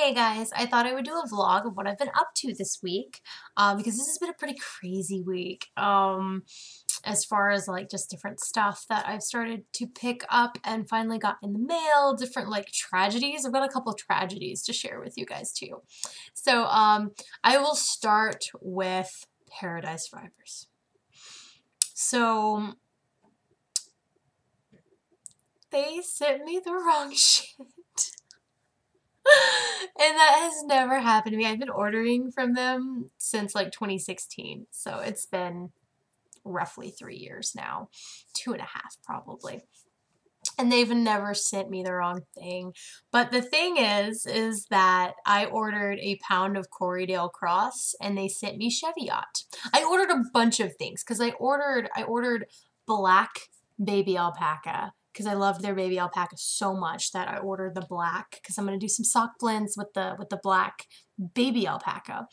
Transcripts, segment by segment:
Hey guys, I thought I would do a vlog of what I've been up to this week because this has been a pretty crazy week as far as like just different stuff that I've started to pick up and finally got in the mail, different like tragedies. I've got a couple tragedies to share with you guys too. So I will start with Paradise Fibers. So they sent me the wrong shit. And that has never happened to me. I've been ordering from them since like 2016. So it's been roughly 3 years now. 2.5 probably. And they've never sent me the wrong thing. But the thing is that I ordered a pound of Corriedale Cross and they sent me Cheviot. I ordered a bunch of things because I ordered black baby alpaca because I loved their baby alpaca so much that I ordered the black because I'm going to do some sock blends with the black baby alpaca.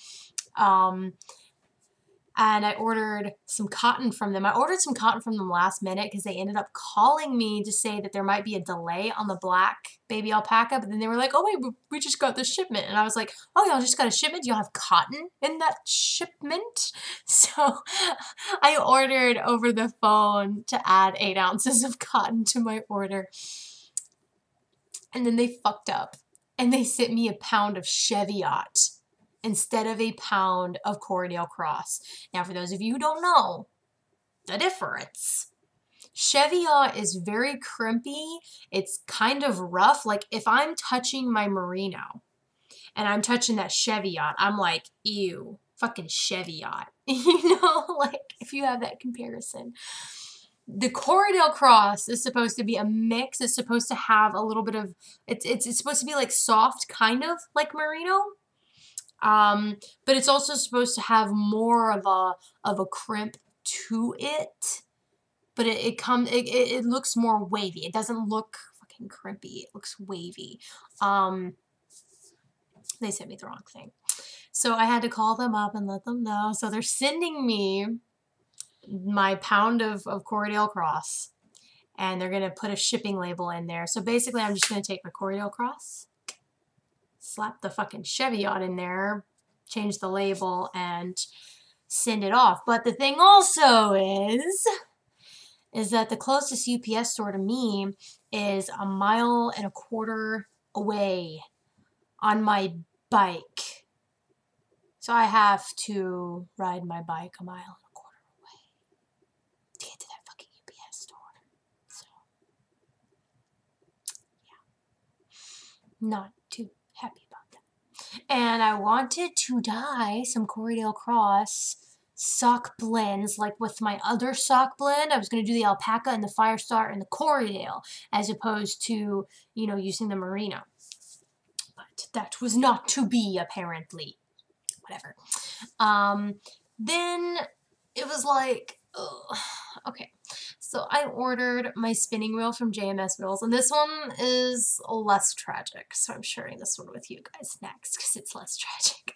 And I ordered some cotton from them. I ordered some cotton from them last minute because they ended up calling me to say that there might be a delay on the black baby alpaca, but then they were like, oh wait, we just got the shipment. And I was like, oh, y'all just got a shipment? Do y'all have cotton in that shipment? So I ordered over the phone to add 8 ounces of cotton to my order. And then they fucked up and they sent me a pound of Cheviot instead of a pound of Corriedale Cross. Now, for those of you who don't know the difference, Cheviot is very crimpy. It's kind of rough. Like, if I'm touching my merino and I'm touching that Cheviot, I'm like, ew, fucking Cheviot. You know, like, if you have that comparison. The Corriedale Cross is supposed to be a mix. It's supposed to have a little bit of, it's supposed to be like soft, kind of like merino. But it's also supposed to have more of a crimp to it. But it looks more wavy. It doesn't look fucking crimpy. It looks wavy. They sent me the wrong thing. So I had to call them up and let them know. So they're sending me my pound of Corriedale Cross. And they're going to put a shipping label in there. So basically I'm just going to take my Corriedale Cross, slap the fucking Cheviot in there, change the label, and send it off. But the thing also is that the closest UPS store to me is 1.25 miles away on my bike. So I have to ride my bike 1.25 miles away to get to that fucking UPS store. So, yeah. Not too happy about that. And I wanted to dye some Corriedale Cross sock blends, like with my other sock blend. I was going to do the alpaca and the Firestar and the Corriedale, as opposed to, you know, using the merino. But that was not to be, apparently. Whatever. Then it was like, ugh. Okay. So I ordered my spinning wheel from JMSwheels, and this one is less tragic. So I'm sharing this one with you guys next because it's less tragic.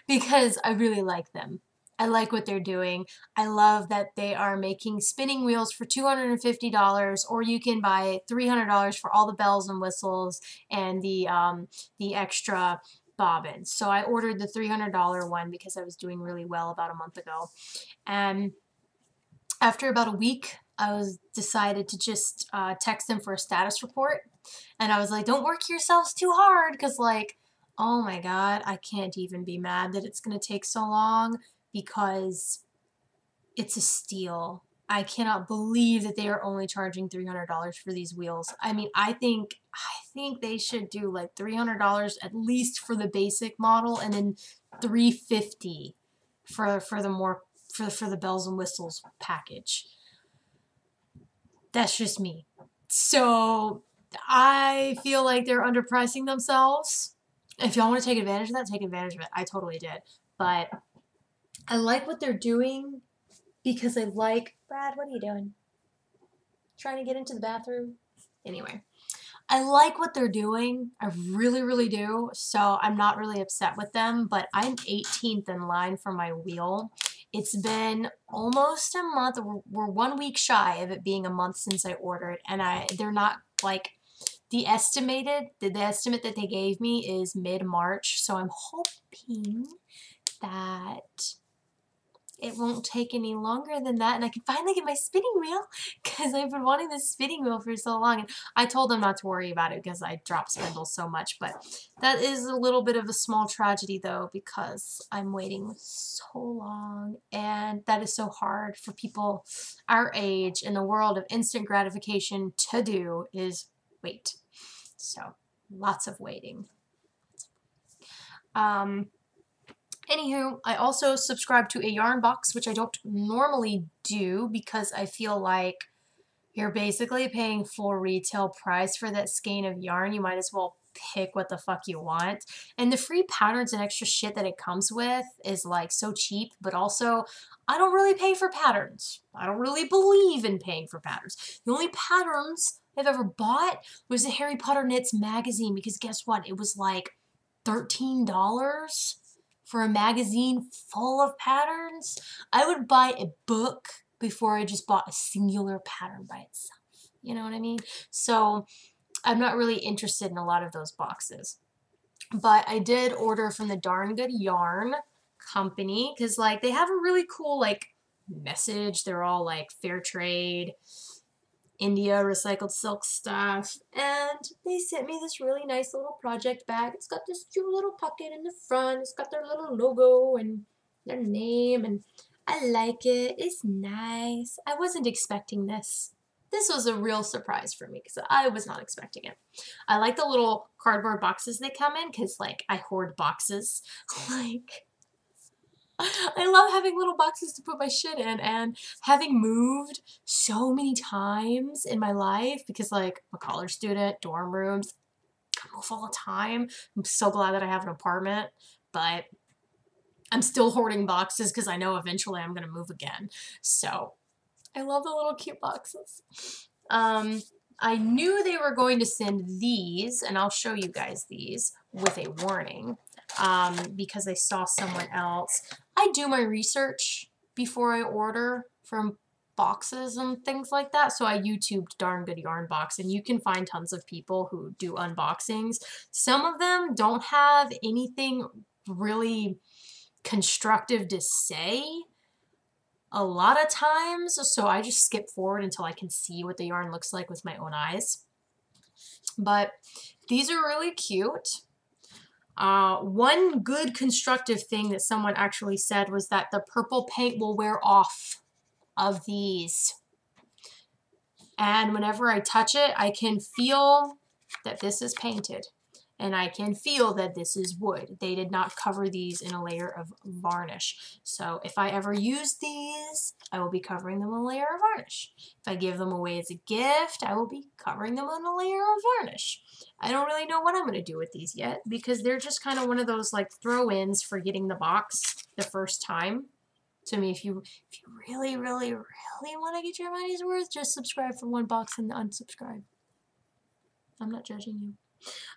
Because I really like them. I like what they're doing. I love that they are making spinning wheels for $250, or you can buy $300 for all the bells and whistles and the extra bobbins. So I ordered the $300 one because I was doing really well about a month ago. And after about a week, I decided to just text them for a status report. And I was like, don't work yourselves too hard, because like, oh my God, I can't even be mad that it's going to take so long because it's a steal. I cannot believe that they are only charging $300 for these wheels. I mean, I think they should do like $300 at least for the basic model, and then $350 for the bells and whistles package. That's just me. So I feel like they're underpricing themselves. If y'all want to take advantage of that, take advantage of it. I totally did. But I like what they're doing because I like... Brad, what are you doing? Trying to get into the bathroom? Anyway, I like what they're doing. I really, really do. So I'm not really upset with them, but I'm 18th in line for my wheel. It's been almost a month. We're 1 week shy of it being a month since I ordered, and they're not like the estimate that they gave me is mid-March, so I'm hoping that it won't take any longer than that and I can finally get my spinning wheel because I've been wanting this spinning wheel for so long. And I told them not to worry about it because I drop spindles so much, but that is a little bit of a small tragedy though because I'm waiting so long and that is so hard for people our age in the world of instant gratification to do is wait. So lots of waiting. Anywho, I also subscribe to a yarn box, which I don't normally do because I feel like you're basically paying full retail price for that skein of yarn. You might as well pick what the fuck you want. And the free patterns and extra shit that it comes with is like so cheap, but also I don't really pay for patterns. I don't really believe in paying for patterns. The only patterns I've ever bought was the Harry Potter Knits magazine because guess what? It was like $13 for a magazine full of patterns. I would buy a book before I just bought a singular pattern by itself. You know what I mean? So I'm not really interested in a lot of those boxes. But I did order from the Darn Good Yarn company because like they have a really cool like message. They're all like fair trade, India recycled silk stuff, and they sent me this really nice little project bag. It's got this cute little pocket in the front. It's got their little logo and their name, and I like it. It's nice. I wasn't expecting this. This was a real surprise for me because I was not expecting it. I like the little cardboard boxes they come in because like I hoard boxes. Like I love having little boxes to put my shit in, and having moved so many times in my life because like I'm a college student, dorm rooms, I move all the time. I'm so glad that I have an apartment, but I'm still hoarding boxes because I know eventually I'm going to move again. So I love the little cute boxes. I knew they were going to send these, and I'll show you guys these with a warning because I saw someone else. I do my research before I order from boxes and things like that. So I YouTubed Darn Good Yarn Box, and you can find tons of people who do unboxings. Some of them don't have anything really constructive to say a lot of times, so I just skip forward until I can see what the yarn looks like with my own eyes. But these are really cute. One good constructive thing that someone actually said was that the purple paint will wear off of these. And whenever I touch it, I can feel that this is painted. And I can feel that this is wood. They did not cover these in a layer of varnish. So if I ever use these, I will be covering them in a layer of varnish. If I give them away as a gift, I will be covering them in a layer of varnish. I don't really know what I'm going to do with these yet because they're just kind of one of those like throw-ins for getting the box the first time. So I mean, if you really, really, really want to get your money's worth, just subscribe for one box and unsubscribe. I'm not judging you.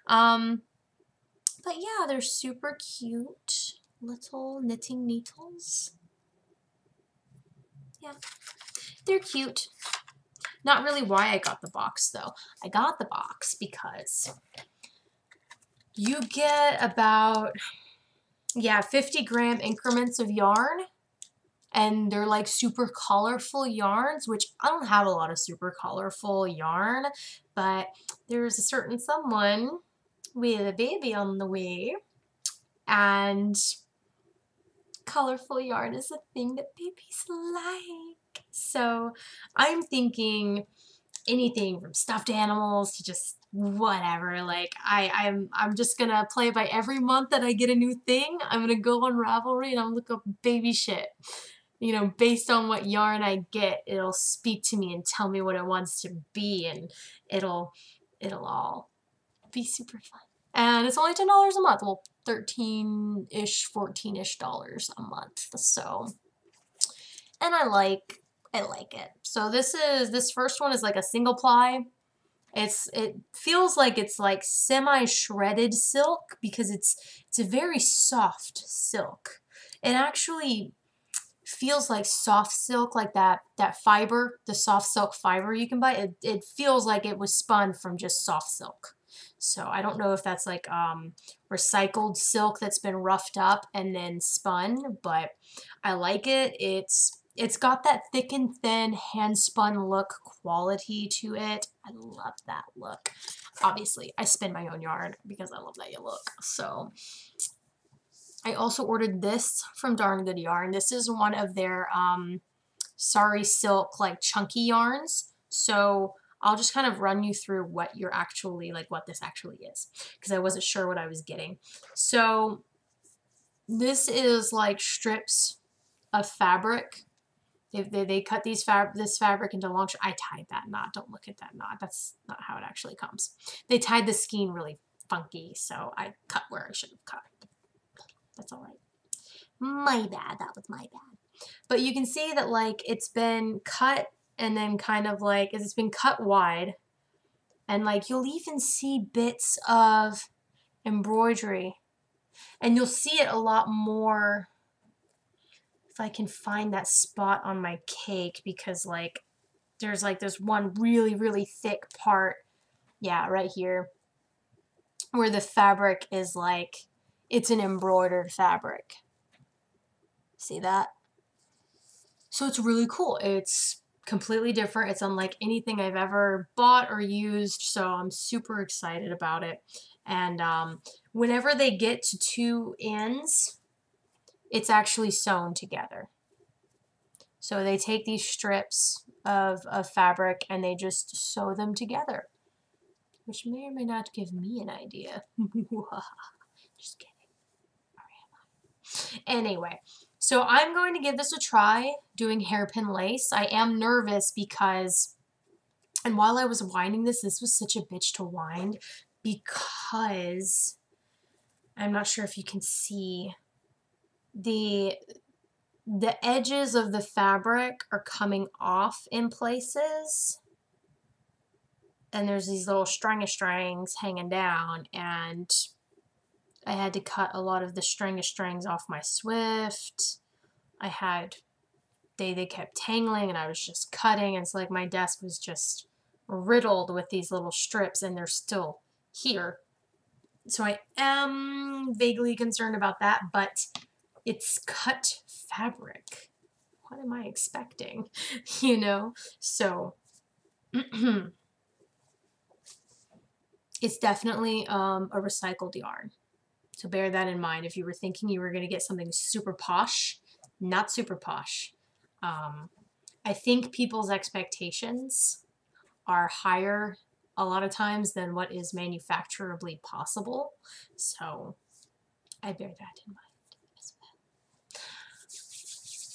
But yeah, they're super cute little knitting needles. Yeah, they're cute. Not really why I got the box though. I got the box because you get about, 50-gram increments of yarn, and they're like super colorful yarns, which I don't have a lot of super colorful yarn, but there's a certain someone with a baby on the way, and colorful yarn is a thing that babies like. So I'm thinking anything from stuffed animals to just whatever. Like I'm just gonna play by every month that I get a new thing. I'm gonna go on Ravelry and I'm look up baby shit. You know, based on what yarn I get, it'll speak to me and tell me what it wants to be, and it'll all be super fun. And it's only $10 a month. Well, 13-ish, 14-ish dollars a month. So, and I like it. So this first one is like a single ply. It feels like it's like semi-shredded silk because it's a very soft silk. It actually feels like soft silk, like that fiber, the soft silk fiber you can buy. It feels like it was spun from just soft silk. So I don't know if that's like recycled silk that's been roughed up and then spun, but I like it. It's got that thick and thin hand spun look quality to it. I love that look. Obviously, I spin my own yarn because I love that look. So I also ordered this from Darn Good Yarn. This is one of their Sari Silk like chunky yarns. So I'll just kind of run you through what you're actually, like what this actually is, because I wasn't sure what I was getting. So this is like strips of fabric. They cut this fabric into long strips. I tied that knot. Don't look at that knot. That's not how it actually comes. They tied the skein really funky, so I cut where I should have cut. That's all right. My bad. That was my bad. But you can see that like it's been cut and then kind of like it's been cut wide, and like you'll even see bits of embroidery, and you'll see it a lot more if I can find that spot on my cake, because like there's one really thick part, yeah, right here, where the fabric is like, it's an embroidered fabric. See that? So it's really cool. It's completely different. It's unlike anything I've ever bought or used, so I'm super excited about it. And whenever they get to two ends, it's actually sewn together. So they take these strips of fabric and they just sew them together, which may or may not give me an idea. Just kidding. Anyway, so I'm going to give this a try doing hairpin lace. I am nervous because, and while I was winding this was such a bitch to wind because I'm not sure if you can see the edges of the fabric are coming off in places, and there's these little strings hanging down, and I had to cut a lot of the strings off my Swift. They kept tangling and I was just cutting, and it's like my desk was just riddled with these little strips, and they're still here. So I am vaguely concerned about that, but it's cut fabric. What am I expecting? You know? So it's definitely a recycled yarn. So bear that in mind. If you were thinking you were going to get something super posh, not super posh. I think people's expectations are higher a lot of times than what is manufacturably possible. So I bear that in mind as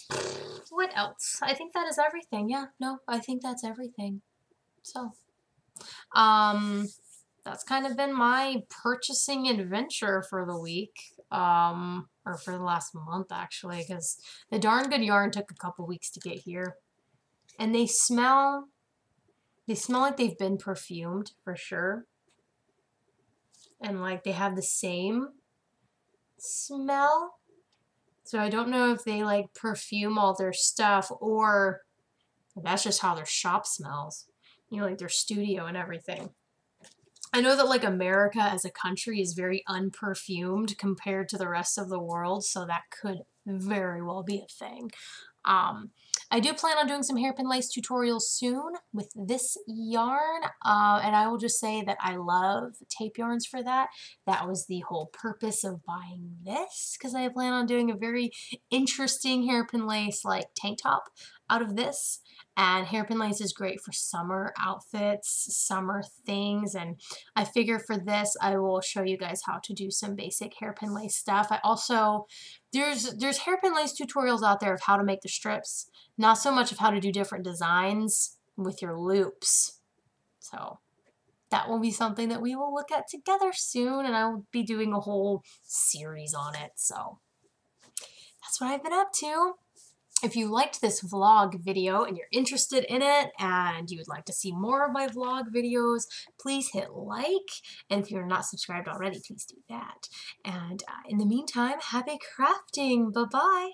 well. What else? I think that is everything. Yeah, no, I think that's everything. So, that's kind of been my purchasing adventure for the week, or for the last month actually, because the Darn Good Yarn took a couple weeks to get here, and they smell like they've been perfumed for sure, and like they have the same smell. So I don't know if they like perfume all their stuff or that's just how their shop smells, you know, like their studio and everything. I know that like America as a country is very unperfumed compared to the rest of the world, so that could very well be a thing. I do plan on doing some hairpin lace tutorials soon with this yarn, and I will just say that I love tape yarns for that. That was the whole purpose of buying this, because I plan on doing a very interesting hairpin lace like tank top out of this. And hairpin lace is great for summer outfits, summer things, and I figure for this I will show you guys how to do some basic hairpin lace stuff. I also, there's hairpin lace tutorials out there of how to make the strips, not so much of how to do different designs with your loops. So that will be something that we will look at together soon, and I will be doing a whole series on it. So that's what I've been up to. If you liked this vlog video and you're interested in it and you would like to see more of my vlog videos, please hit like. And if you're not subscribed already, please do that. And in the meantime, happy crafting. Bye-bye.